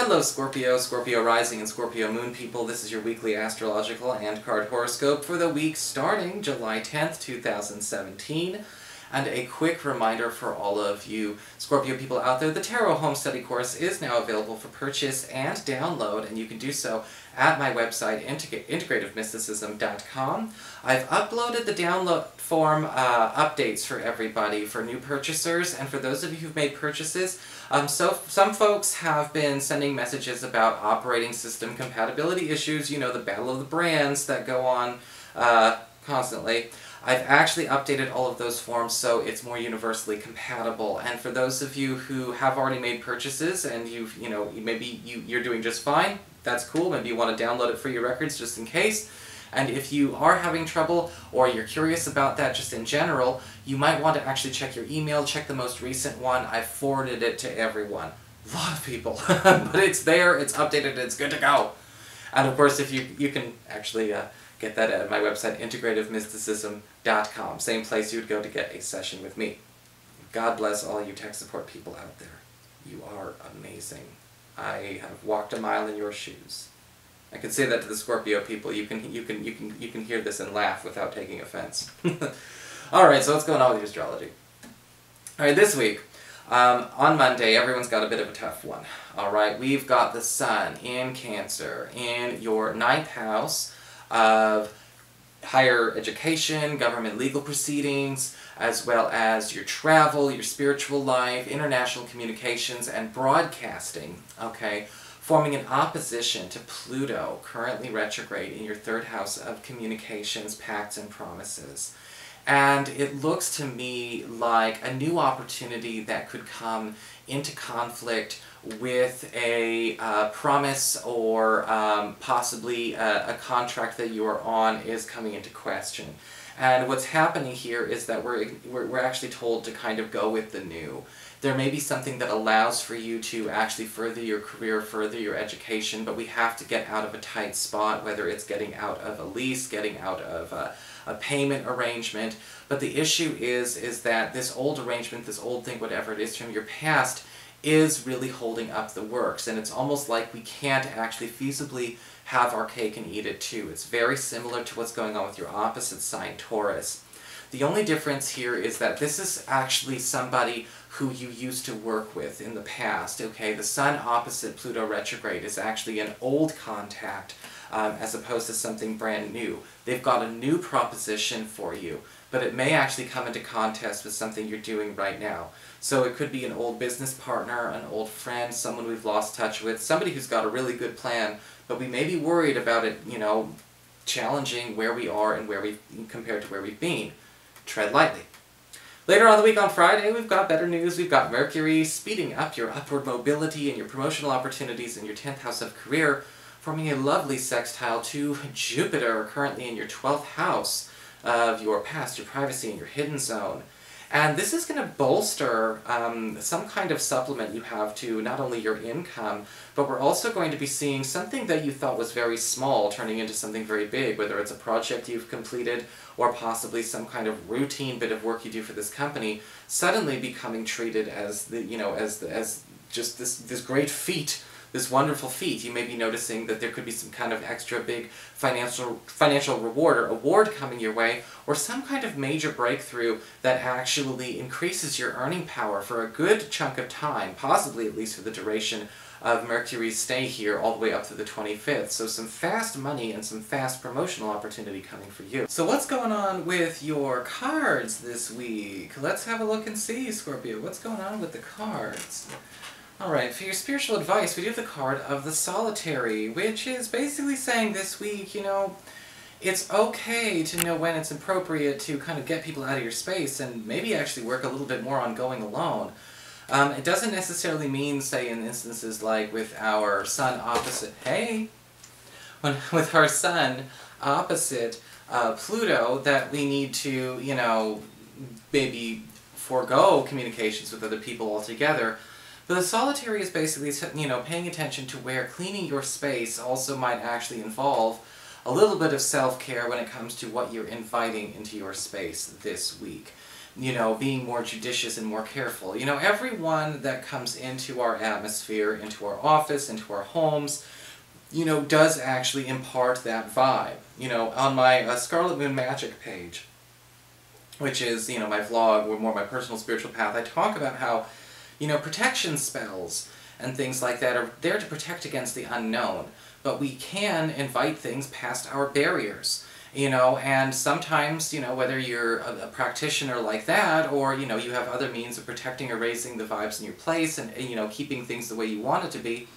Hello Scorpio, Scorpio Rising and Scorpio Moon people. This is your weekly astrological and card horoscope for the week starting July 10th, 2017. And a quick reminder for all of you Scorpio people out there, the Tarot Home Study course is now available for purchase and download, and you can do so at my website, integrativemysticism.com. I've uploaded the download form updates for everybody, for new purchasers, and for those of you who've made purchases. So some folks have been sending messages about operating system compatibility issues, you know, the battle of the brands that go on constantly. I've actually updated all of those forms so it's more universally compatible. And for those of you who have already made purchases and you're doing just fine, that's cool. Maybe you want to download it for your records just in case. And if you are having trouble or you're curious about that just in general, you might want to actually check your email, check the most recent one. I've forwarded it to everyone. A lot of people. But it's there, it's updated, it's good to go. And of course, if you can actually get that at my website, integrativemysticism.com. Same place you would go to get a session with me. God bless all you tech support people out there. You are amazing. I have walked a mile in your shoes. I can say that to the Scorpio people. You can hear this and laugh without taking offense. Alright, so what's going on with your astrology? Alright, this week, on Monday, everyone's got a bit of a tough one. Alright, we've got the Sun in Cancer, in your 9th house of higher education, government legal proceedings, as well as your travel, your spiritual life, international communications, and broadcasting, okay, forming an opposition to Pluto, currently retrograde in your 3rd house of communications, pacts, and promises. And it looks to me like a new opportunity that could come into conflict with a promise or possibly a contract that you are on is coming into question. And what's happening here is that we're actually told to kind of go with the new. There may be something that allows for you to actually further your career, further your education, but we have to get out of a tight spot, whether it's getting out of a lease, getting out of a payment arrangement. But the issue is that this old arrangement, this old thing, whatever it is from your past, is really holding up the works, and it's almost like we can't actually feasibly have our cake and eat it too. It's very similar to what's going on with your opposite sign, Taurus. The only difference here is that this is actually somebody who you used to work with in the past, okay? The Sun opposite Pluto retrograde is actually an old contact as opposed to something brand new. They've got a new proposition for you, but it may actually come into contest with something you're doing right now. So it could be an old business partner, an old friend, someone we've lost touch with, somebody who's got a really good plan, but we may be worried about it, you know, challenging where we are and where compared to where we've been. Tread lightly. Later on the week on Friday, we've got better news. We've got Mercury speeding up your upward mobility and your promotional opportunities in your 10th house of career, forming a lovely sextile to Jupiter, currently in your 12th house of your past, your privacy, and your hidden zone. And this is going to bolster some kind of supplement you have to not only your income, but we're also going to be seeing something that you thought was very small turning into something very big, whether it's a project you've completed or possibly some kind of routine bit of work you do for this company, suddenly becoming treated as the, you know, as just this great feat. This wonderful feat. You may be noticing that there could be some kind of extra big financial reward or award coming your way, or some kind of major breakthrough that actually increases your earning power for a good chunk of time, possibly at least for the duration of Mercury's stay here all the way up to the 25th. So some fast money and some fast promotional opportunity coming for you. So what's going on with your cards this week? Let's have a look and see, Scorpio. What's going on with the cards? Alright, for your spiritual advice, we do have the card of the Solitary, which is basically saying this week, you know, it's okay to know when it's appropriate to kind of get people out of your space and maybe actually work a little bit more on going alone. It doesn't necessarily mean, say, in instances like with our Sun opposite, with our Sun opposite Pluto, that we need to, you know, maybe forego communications with other people altogether. But the Solitary is basically, you know, paying attention to where cleaning your space also might actually involve a little bit of self-care when it comes to what you're inviting into your space this week. you know, being more judicious and more careful. You know, everyone that comes into our atmosphere, into our office, into our homes, you know, does actually impart that vibe. You know, on my Scarlet Moon Magic page, which is, you know, my vlog, or more my personal spiritual path, I talk about how, you know, protection spells and things like that are there to protect against the unknown, but we can invite things past our barriers. You know, and sometimes, you know, whether you're a practitioner like that, or, you know, you have other means of protecting or raising the vibes in your place and, you know, keeping things the way you want it to be,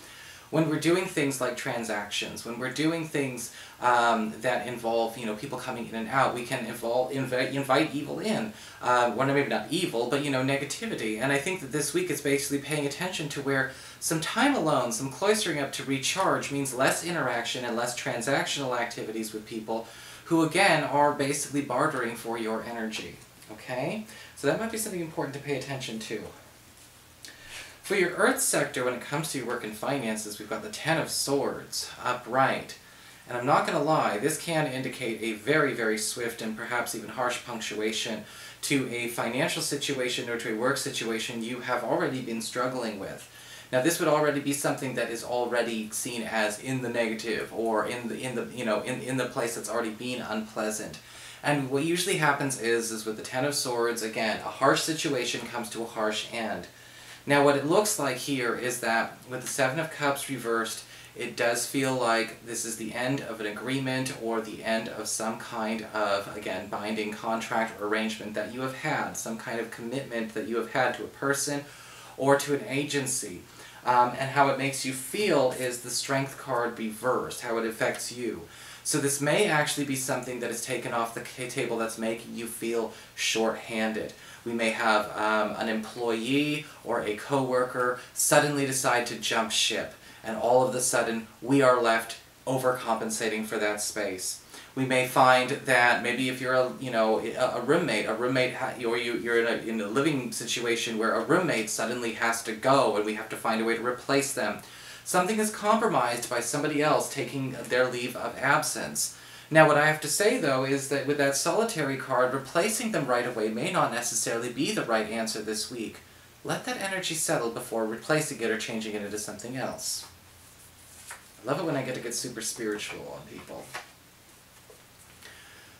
when we're doing things like transactions, when we're doing things that involve, you know, people coming in and out, we can invite evil in. Well, maybe not evil, but, you know, negativity. And I think that this week it's basically paying attention to where some time alone, some cloistering up to recharge means less interaction and less transactional activities with people who, again, are basically bartering for your energy. Okay? So that might be something important to pay attention to. For your Earth sector, when it comes to your work and finances, we've got the Ten of Swords upright. And I'm not going to lie, this can indicate a very, very swift and perhaps even harsh punctuation to a financial situation or to a work situation you have already been struggling with. Now, this would already be something that is already seen as in the negative, or in the place that's already been unpleasant. And what usually happens is with the Ten of Swords, again, a harsh situation comes to a harsh end. Now, what it looks like here is that with the Seven of Cups reversed, it does feel like this is the end of an agreement or the end of some kind of, again, binding contract or arrangement that you have had, some kind of commitment that you have had to a person or to an agency. And how it makes you feel is the Strength card reversed, how it affects you. So this may actually be something that is taken off the table that's making you feel short-handed. We may have an employee or a coworker suddenly decide to jump ship, and all of a sudden we are left overcompensating for that space. We may find that maybe if you're a roommate, or you're in a living situation where a roommate suddenly has to go and we have to find a way to replace them. Something is compromised by somebody else taking their leave of absence. Now, what I have to say, though, is that with that solitary card, replacing them right away may not necessarily be the right answer this week. Let that energy settle before replacing it or changing it into something else. I love it when I get super spiritual on people.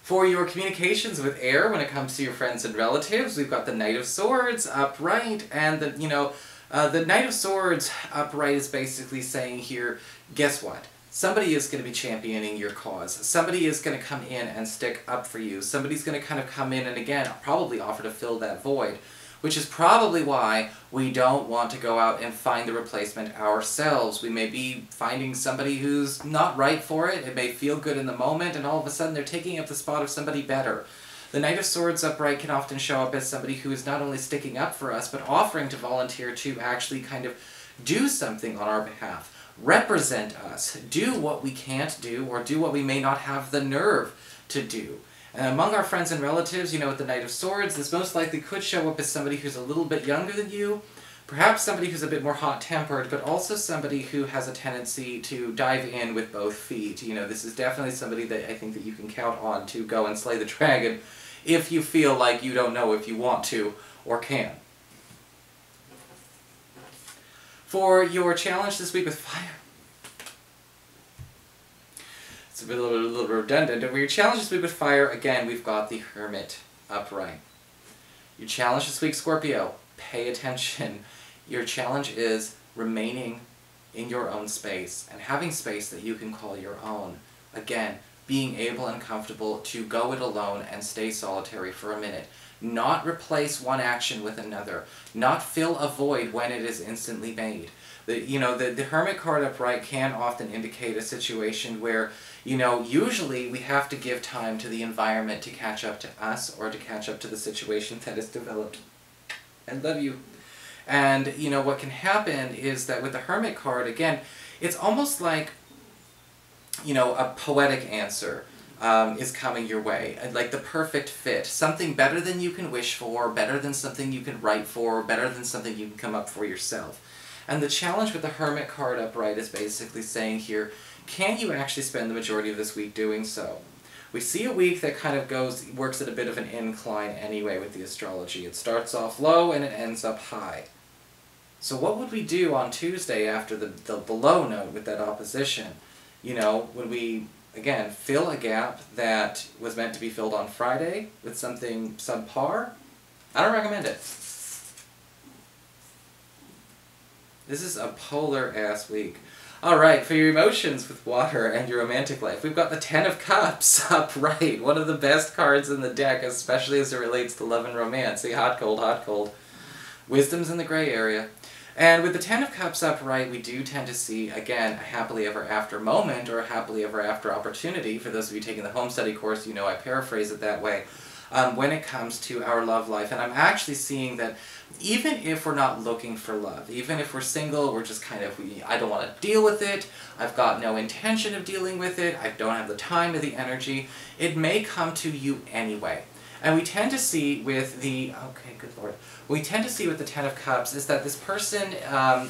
For your communications with air, when it comes to your friends and relatives, we've got the Knight of Swords upright, and the Knight of Swords upright is basically saying here, guess what? Somebody is going to be championing your cause. Somebody is going to come in and stick up for you. Somebody's going to kind of come in and, again, probably offer to fill that void, which is probably why we don't want to go out and find the replacement ourselves. We may be finding somebody who's not right for it. It may feel good in the moment, and all of a sudden they're taking up the spot of somebody better. The Knight of Swords upright can often show up as somebody who is not only sticking up for us, but offering to volunteer to actually kind of do something on our behalf. Represent us, do what we can't do, or do what we may not have the nerve to do. And among our friends and relatives, you know, with the Knight of Swords, this most likely could show up as somebody who's a little bit younger than you, perhaps somebody who's a bit more hot-tempered, but also somebody who has a tendency to dive in with both feet. You know, this is definitely somebody that I think that you can count on to go and slay the dragon if you feel like you don't know if you want to or can. For your challenge this week with fire, it's a little redundant, but for your challenge this week with fire, again, we've got the Hermit upright. Your challenge this week, Scorpio, pay attention. Your challenge is remaining in your own space and having space that you can call your own. Again, being able and comfortable to go it alone and stay solitary for a minute. Not replace one action with another. Not fill a void when it is instantly made. The Hermit card upright can often indicate a situation where, usually we have to give time to the environment to catch up to us or to catch up to the situation that is developed. I love you. And, what can happen is that with the Hermit card, again, it's almost like, a poetic answer is coming your way, like the perfect fit, something better than you can wish for, better than something you can write for, better than something you can come up for yourself. And the challenge with the Hermit card upright is basically saying here, can you actually spend the majority of this week doing so? We see a week that kind of works at a bit of an incline anyway with the astrology. It starts off low and it ends up high. So what would we do on Tuesday after the below note with that opposition? You know, would we, again, fill a gap that was meant to be filled on Friday with something subpar? I don't recommend it. This is a polar-ass week. Alright, for your emotions with water and your romantic life, we've got the Ten of Cups upright. One of the best cards in the deck, especially as it relates to love and romance. See, hot, cold, hot, cold. Wisdom's in the gray area. And with the Ten of Cups upright, we do tend to see, again, a happily ever after moment or a happily ever after opportunity. For those of you taking the home study course, you know I paraphrase it that way. When it comes to our love life. And I'm actually seeing that even if we're not looking for love, even if we're single, we're just kind of, I don't want to deal with it, I've got no intention of dealing with it, I don't have the time or the energy, it may come to you anyway. And we tend to see with the, okay, good lord, we tend to see with the Ten of Cups is that this person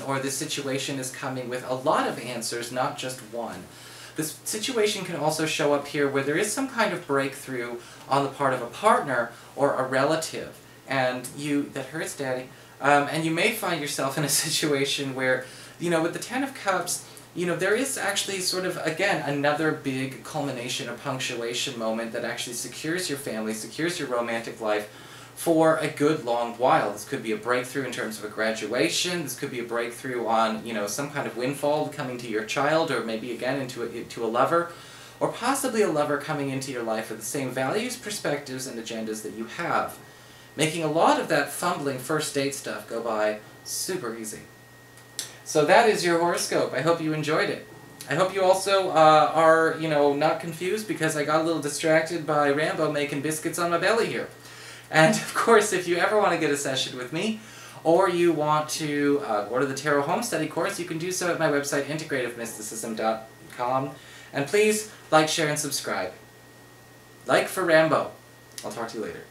or this situation is coming with a lot of answers, not just one. This situation can also show up here where there is some kind of breakthrough on the part of a partner or a relative. And that hurts, Daddy. And you may find yourself in a situation where, you know, with the Ten of Cups, you know, there is actually sort of, again, another big culmination or punctuation moment that actually secures your family, secures your romantic life for a good long while. This could be a breakthrough in terms of a graduation, this could be a breakthrough on, you know, some kind of windfall coming to your child, or maybe again into a lover, or possibly a lover coming into your life with the same values, perspectives, and agendas that you have, making a lot of that fumbling first date stuff go by super easy. So that is your horoscope. I hope you enjoyed it. I hope you also are, you know, not confused because I got a little distracted by Rambo making biscuits on my belly here. And of course, if you ever want to get a session with me, or you want to order the Tarot Home Study course, you can do so at my website, integrativemysticism.com. And please like, share, and subscribe. Like for Rambo. I'll talk to you later.